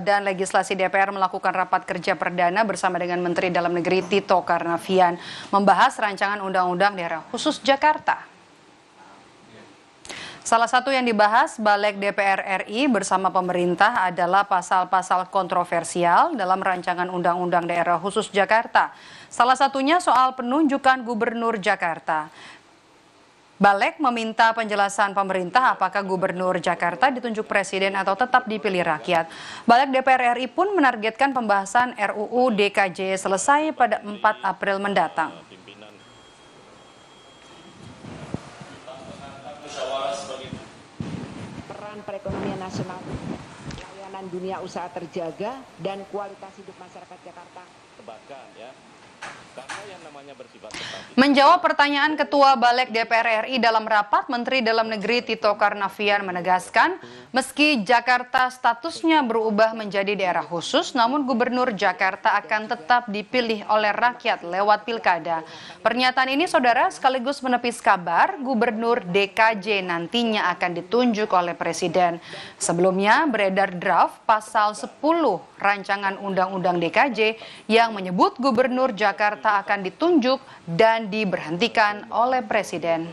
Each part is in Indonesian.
Badan Legislasi DPR melakukan rapat kerja perdana bersama dengan Menteri Dalam Negeri Tito Karnavian membahas rancangan undang-undang daerah khusus Jakarta. Salah satu yang dibahas Balik DPR RI bersama pemerintah adalah pasal-pasal kontroversial dalam rancangan undang-undang daerah khusus Jakarta. Salah satunya soal penunjukan Gubernur Jakarta. Balik meminta penjelasan pemerintah apakah Gubernur Jakarta ditunjuk Presiden atau tetap dipilih rakyat. Balik DPR RI pun menargetkan pembahasan RUU DKJ selesai pada 4 April mendatang. Peran perekonomian nasional, layanan dunia usaha terjaga, dan kualitas hidup masyarakat Jakarta. Tebakan ya. Karena yang namanya bersifat tetap. Menjawab pertanyaan Ketua Balik DPR RI dalam rapat, Menteri Dalam Negeri Tito Karnavian menegaskan, meski Jakarta statusnya berubah menjadi daerah khusus, namun Gubernur Jakarta akan tetap dipilih oleh rakyat lewat pilkada. Pernyataan ini, saudara, sekaligus menepis kabar Gubernur DKJ nantinya akan ditunjuk oleh Presiden. Sebelumnya beredar draft pasal 10 rancangan Undang-Undang DKJ yang menyebut Gubernur Jakarta akan ditunjuk dan diberhentikan oleh Presiden.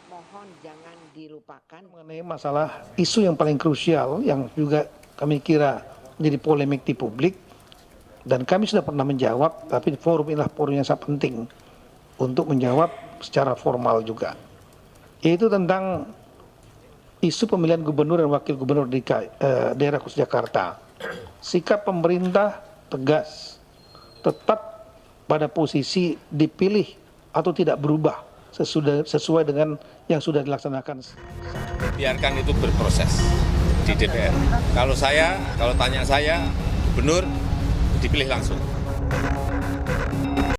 Mohon jangan dilupakan Mengenai masalah isu yang paling krusial yang juga kami kira menjadi polemik di publik dan kami sudah pernah menjawab, tapi forum inilah forum yang sangat penting untuk menjawab secara formal juga, yaitu tentang isu pemilihan gubernur dan wakil gubernur di daerah khusus Jakarta. Sikap pemerintah tegas, tetap pada posisi dipilih atau tidak berubah sesuai dengan yang sudah dilaksanakan. Biarkan itu berproses di DPR. Kalau tanya saya, gubernur dipilih langsung.